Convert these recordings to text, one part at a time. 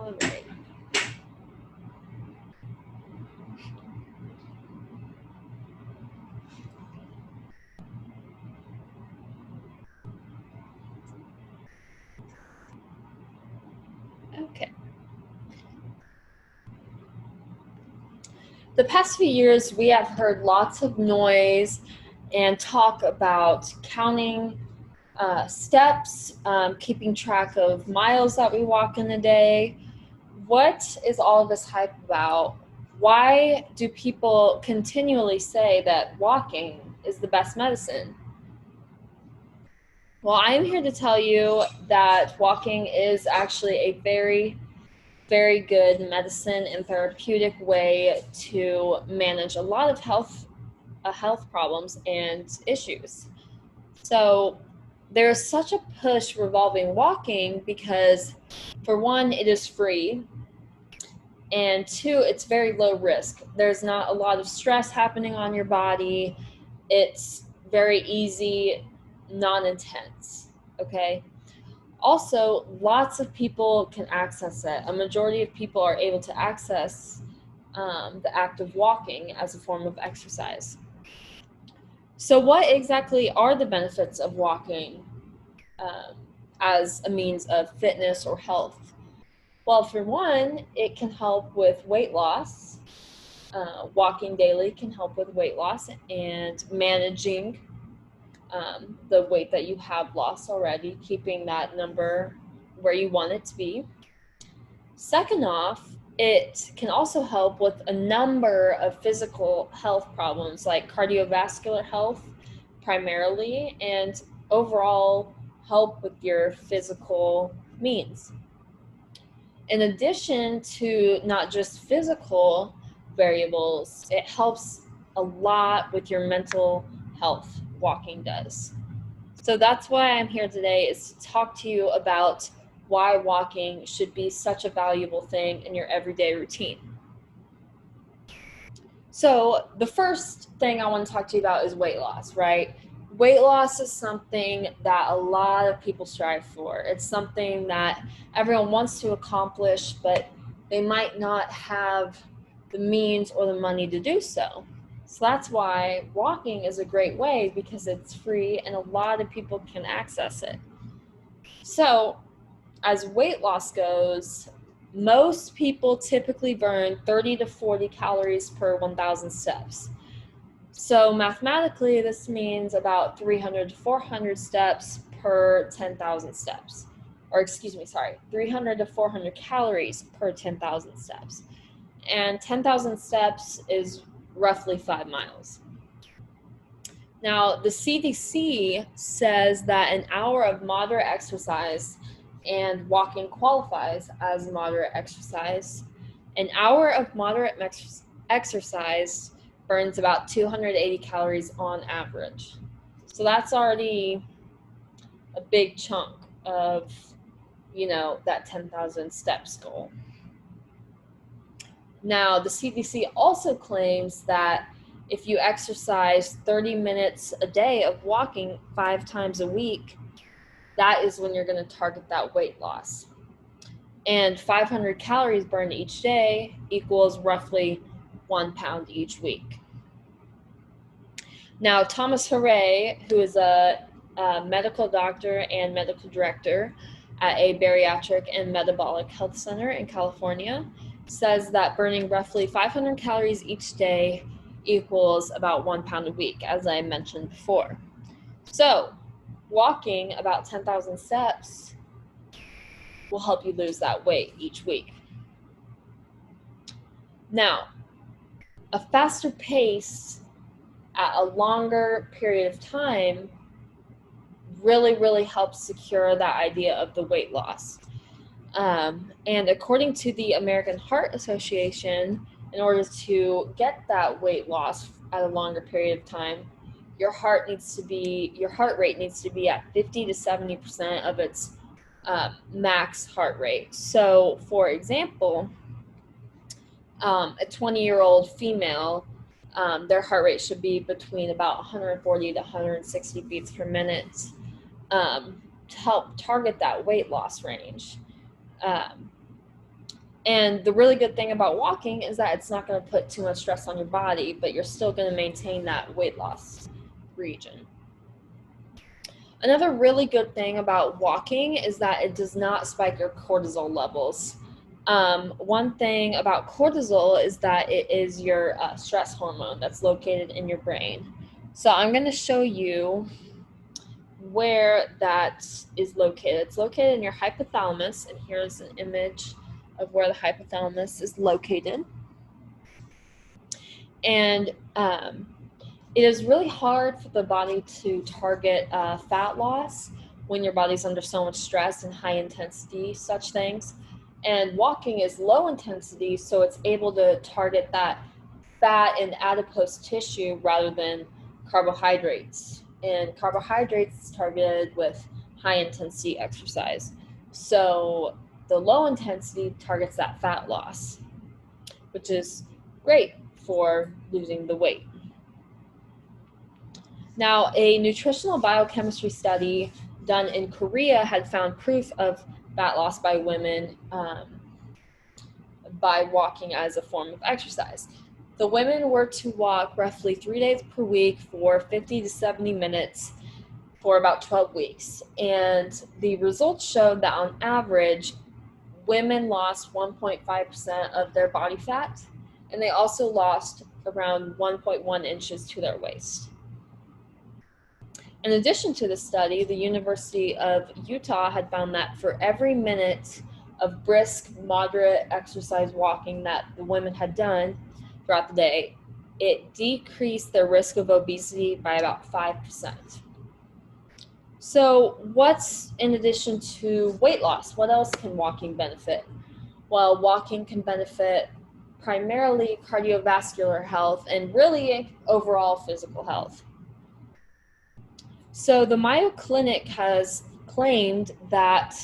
All right. Okay. The past few years, we have heard lots of noise and talk about counting steps, keeping track of miles that we walk in a day. What is all this hype about? Why do people continually say that walking is the best medicine? Well, I'm here to tell you that walking is actually a very, very good medicine and therapeutic way to manage a lot of health problems and issues. So there's such a push revolving walking because, for one, it is free, and two, it's very low risk. There's not a lot of stress happening on your body. It's very easy, non-intense, okay? Also, lots of people can access it. A majority of people are able to access the act of walking as a form of exercise. So what exactly are the benefits of walking as a means of fitness or health? Well, for one, it can help with weight loss. Walking daily can help with weight loss and managing the weight that you have lost already, keeping that number where you want it to be. Second off, it can also help with a number of physical health problems like cardiovascular health primarily, and overall help with your physical means. In addition to not just physical variables, it helps a lot with your mental health, walking does. So that's why I'm here today, is to talk to you about why walking should be such a valuable thing in your everyday routine. So the first thing I want to talk to you about is weight loss, right? Weight loss is something that a lot of people strive for. It's something that everyone wants to accomplish, but they might not have the means or the money to do so. So that's why walking is a great way, because it's free and a lot of people can access it. So as weight loss goes, most people typically burn 30 to 40 calories per 1,000 steps. So mathematically, this means about 300 to 400 steps per 10,000 steps. Or 300 to 400 calories per 10,000 steps. And 10,000 steps is roughly 5 miles. Now, the CDC says that an hour of moderate exercise, and walking qualifies as moderate exercise, an hour of moderate exercise burns about 280 calories on average. So that's already a big chunk of, that 10,000 steps goal. Now, the CDC also claims that if you exercise 30 minutes a day of walking 5 times a week, that is when you're going to target that weight loss. And 500 calories burned each day equals roughly 1 pound each week. Now, Thomas Hooray, who is a medical doctor and medical director at a bariatric and metabolic health center in California, says that burning roughly 500 calories each day equals about 1 pound a week, as I mentioned before. So walking about 10,000 steps will help you lose that weight each week. Now, a faster pace at a longer period of time really helps secure that idea of the weight loss. And according to the American Heart Association, in order to get that weight loss at a longer period of time, your heart rate needs to be at 50 to 70% of its max heart rate. So, for example, a 20-year-old female, their heart rate should be between about 140 to 160 beats per minute to help target that weight loss range. And the really good thing about walking is that it's not going to put too much stress on your body, but you're still going to maintain that weight loss region. Another really good thing about walking is that it does not spike your cortisol levels. One thing about cortisol is that it is your stress hormone that's located in your brain. So I'm going to show you where that is located. It's located in your hypothalamus, and here's an image of where the hypothalamus is located. And it is really hard for the body to target fat loss when your body's under so much stress and high intensity, such things. And walking is low intensity, so it's able to target that fat and adipose tissue rather than carbohydrates. And carbohydrates is targeted with high intensity exercise. So the low intensity targets that fat loss, which is great for losing the weight. Now, a nutritional biochemistry study done in Korea had found proof of fat loss by women by walking as a form of exercise. The women were to walk roughly 3 days per week for 50 to 70 minutes for about 12 weeks. And the results showed that on average, women lost 1.5% of their body fat, and they also lost around 1.1 inches to their waist. In addition to the study, the University of Utah had found that for every minute of brisk, moderate exercise walking that the women had done throughout the day, it decreased their risk of obesity by about 5%. So what's in addition to weight loss? What else can walking benefit? Well, walking can benefit primarily cardiovascular health and really overall physical health. So the Mayo Clinic has claimed that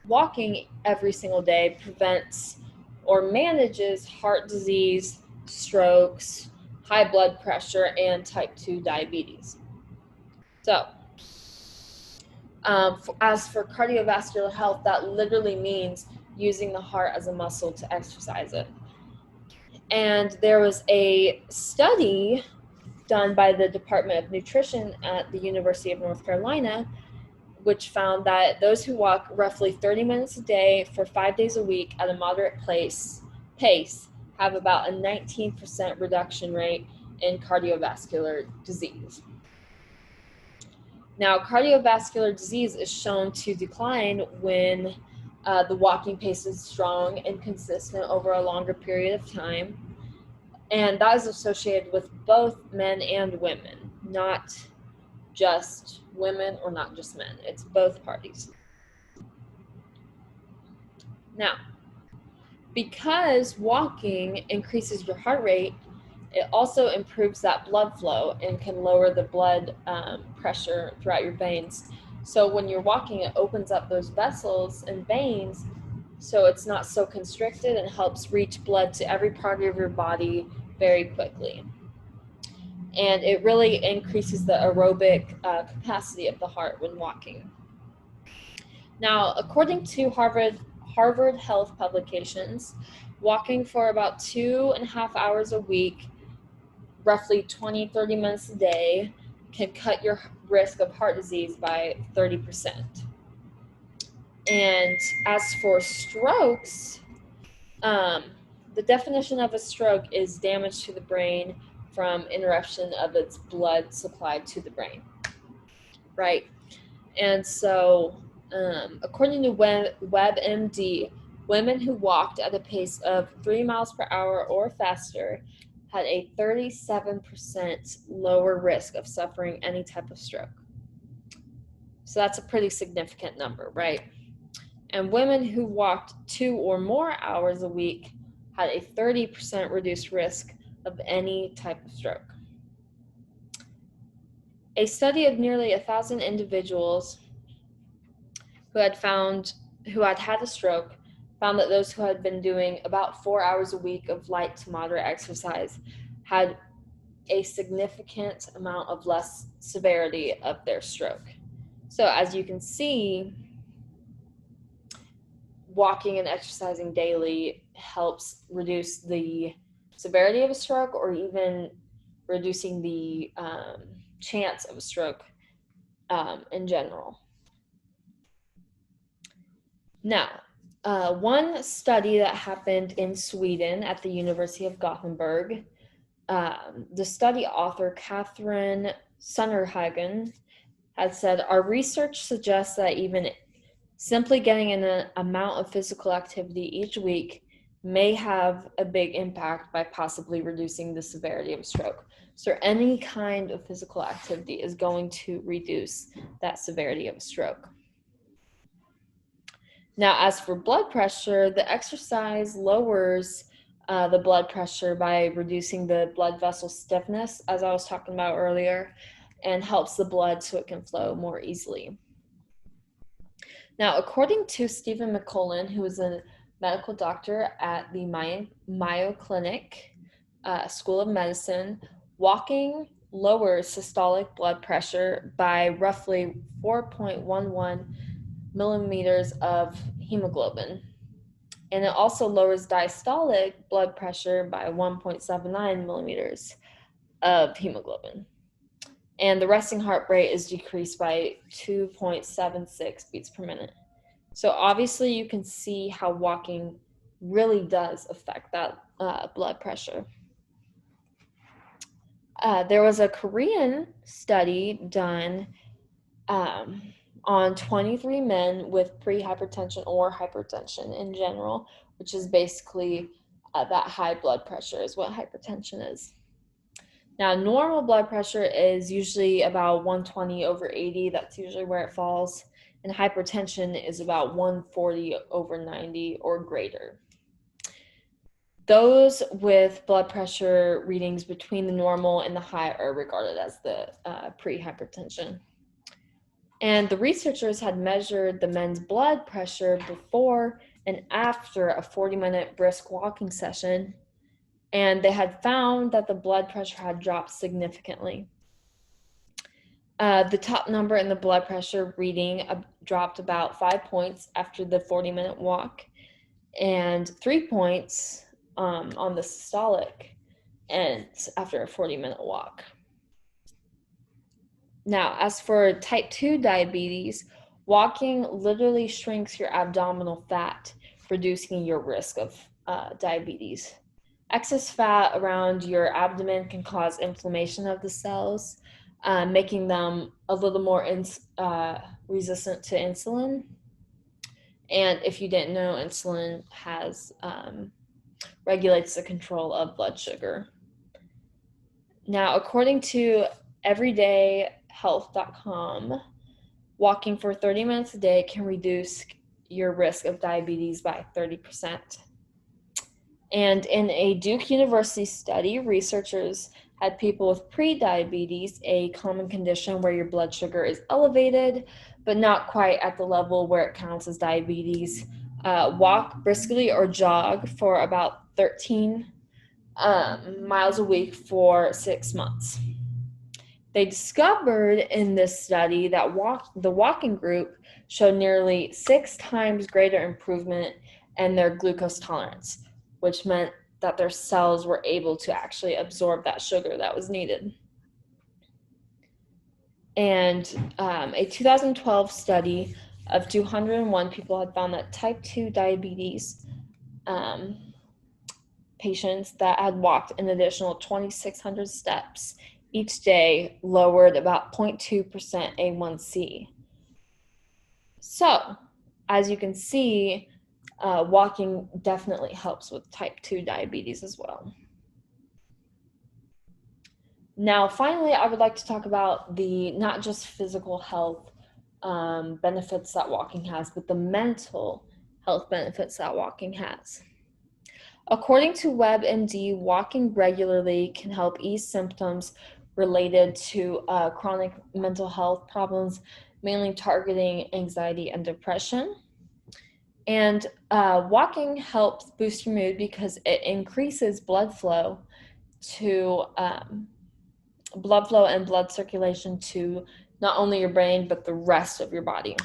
walking every single day prevents or manages heart disease, strokes, high blood pressure, and type 2 diabetes. So as for cardiovascular health, that literally means using the heart as a muscle to exercise it. And there was a study done by the Department of Nutrition at the University of North Carolina, which found that those who walk roughly 30 minutes a day for 5 days a week at a moderate pace have about a 19% reduction rate in cardiovascular disease. Now, cardiovascular disease is shown to decline when the walking pace is strong and consistent over a longer period of time. And that is associated with both men and women, not just women or not just men. It's both parties. Now, because walking increases your heart rate, it also improves that blood flow and can lower the blood pressure throughout your veins. So when you're walking, it opens up those vessels and veins so it's not so constricted and helps reach blood to every part of your body very quickly. And it really increases the aerobic capacity of the heart when walking. Now, according to Harvard Health publications, walking for about 2.5 hours a week, roughly 20-30 minutes a day, can cut your risk of heart disease by 30%. And as for strokes, the definition of a stroke is damage to the brain from interruption of its blood supply to the brain, right? And so, according to WebMD, women who walked at a pace of 3 miles per hour or faster had a 37% lower risk of suffering any type of stroke. So that's a pretty significant number, right? And women who walked 2 or more hours a week had a 30% reduced risk of any type of stroke. A study of nearly 1,000 individuals who had had a stroke found that those who had been doing about 4 hours a week of light to moderate exercise had a significant amount of less severity of their stroke. So as you can see, walking and exercising daily helps reduce the severity of a stroke, or even reducing the chance of a stroke in general. Now, one study that happened in Sweden at the University of Gothenburg, the study author Catherine Sunnerhagen had said, our research suggests that even simply getting an amount of physical activity each week may have a big impact by possibly reducing the severity of a stroke. So any kind of physical activity is going to reduce that severity of a stroke. Now, as for blood pressure, the exercise lowers the blood pressure by reducing the blood vessel stiffness, as I was talking about earlier, and helps the blood so it can flow more easily. Now, according to Stephen McCullen, who is a medical doctor at the Mayo Clinic School of Medicine, walking lowers systolic blood pressure by roughly 4.11 millimeters of hemoglobin. And it also lowers diastolic blood pressure by 1.79 millimeters of hemoglobin. And the resting heart rate is decreased by 2.76 beats per minute. So obviously you can see how walking really does affect that blood pressure. There was a Korean study done on 23 men with pre-hypertension or hypertension in general, which is basically that high blood pressure is what hypertension is. Now, normal blood pressure is usually about 120 over 80. That's usually where it falls. And hypertension is about 140 over 90 or greater. Those with blood pressure readings between the normal and the high are regarded as the pre-hypertension. And the researchers had measured the men's blood pressure before and after a 40-minute brisk walking session, and they had found that the blood pressure had dropped significantly. The top number in the blood pressure reading dropped about 5 points after the 40-minute walk, and 3 points on the systolic and after a 40-minute walk. Now, as for type 2 diabetes, walking literally shrinks your abdominal fat, reducing your risk of diabetes. Excess fat around your abdomen can cause inflammation of the cells, making them a little more resistant to insulin. And if you didn't know, insulin regulates the control of blood sugar. Now, according to everydayhealth.com, walking for 30 minutes a day can reduce your risk of diabetes by 30%. And in a Duke University study, researchers had people with pre-diabetes, a common condition where your blood sugar is elevated, but not quite at the level where it counts as diabetes, walk briskly or jog for about 13 miles a week for 6 months. They discovered in this study that the walking group showed nearly 6 times greater improvement in their glucose tolerance, which meant that their cells were able to actually absorb that sugar that was needed. And a 2012 study of 201 people had found that type 2 diabetes patients that had walked an additional 2,600 steps each day lowered about 0.2% A1C. So, as you can see, walking definitely helps with type 2 diabetes as well. Now, finally, I would like to talk about the not just physical health benefits that walking has, but the mental health benefits that walking has. According to WebMD, walking regularly can help ease symptoms related to chronic mental health problems, mainly targeting anxiety and depression. And walking helps boost your mood because it increases blood flow and blood circulation to not only your brain, but the rest of your body.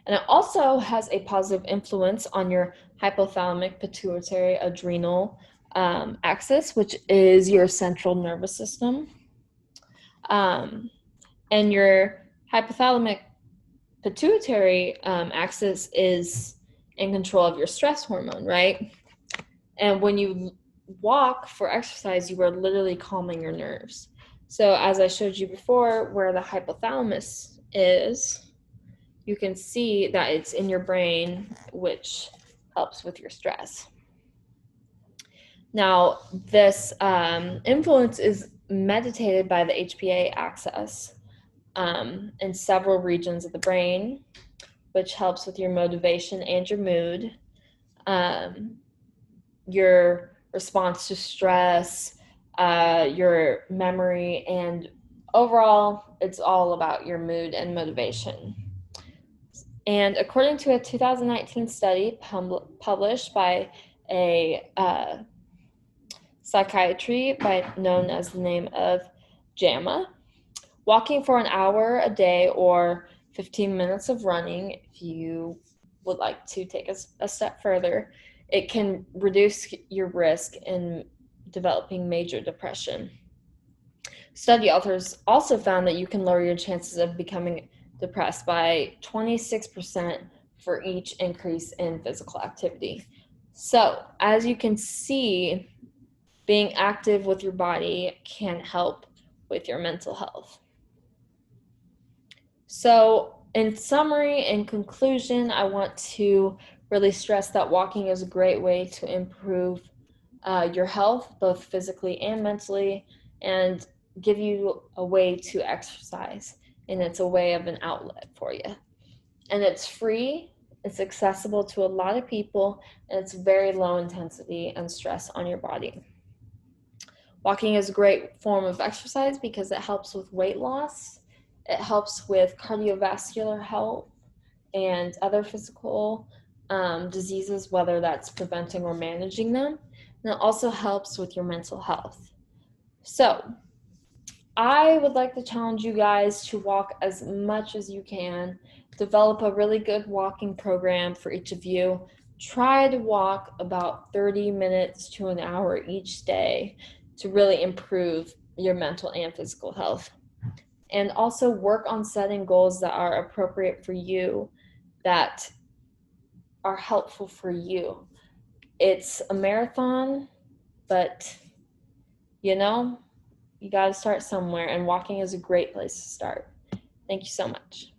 And it also has a positive influence on your hypothalamic pituitary adrenal axis, which is your central nervous system. And your hypothalamic pituitary axis is in control of your stress hormone, right? And when you walk for exercise, you are literally calming your nerves. So as I showed you before, where the hypothalamus is, you can see that it's in your brain, which helps with your stress. Now, this influence is mediated by the HPA axis in several regions of the brain, which helps with your motivation and your mood, your response to stress, your memory, and overall, it's all about your mood and motivation. And according to a 2019 study published by a psychiatry known as the name of JAMA, walking for an hour a day or 15 minutes of running, if you would like to take a step further, it can reduce your risk in developing major depression. Study authors also found that you can lower your chances of becoming depressed by 26% for each increase in physical activity. So, as you can see, being active with your body can help with your mental health. So, in summary and conclusion, I want to really stress that walking is a great way to improve your health, both physically and mentally, and give you a way to exercise. And it's a way of an outlet for you. And it's free, it's accessible to a lot of people, and it's very low intensity and stress on your body. Walking is a great form of exercise because it helps with weight loss. It helps with cardiovascular health and other physical diseases, whether that's preventing or managing them. And it also helps with your mental health. So I would like to challenge you guys to walk as much as you can. Develop a really good walking program for each of you. Try to walk about 30 minutes to an hour each day to really improve your mental and physical health. And also work on setting goals that are appropriate for you, that are helpful for you. It's a marathon, but you know, you got to start somewhere, and walking is a great place to start. Thank you so much.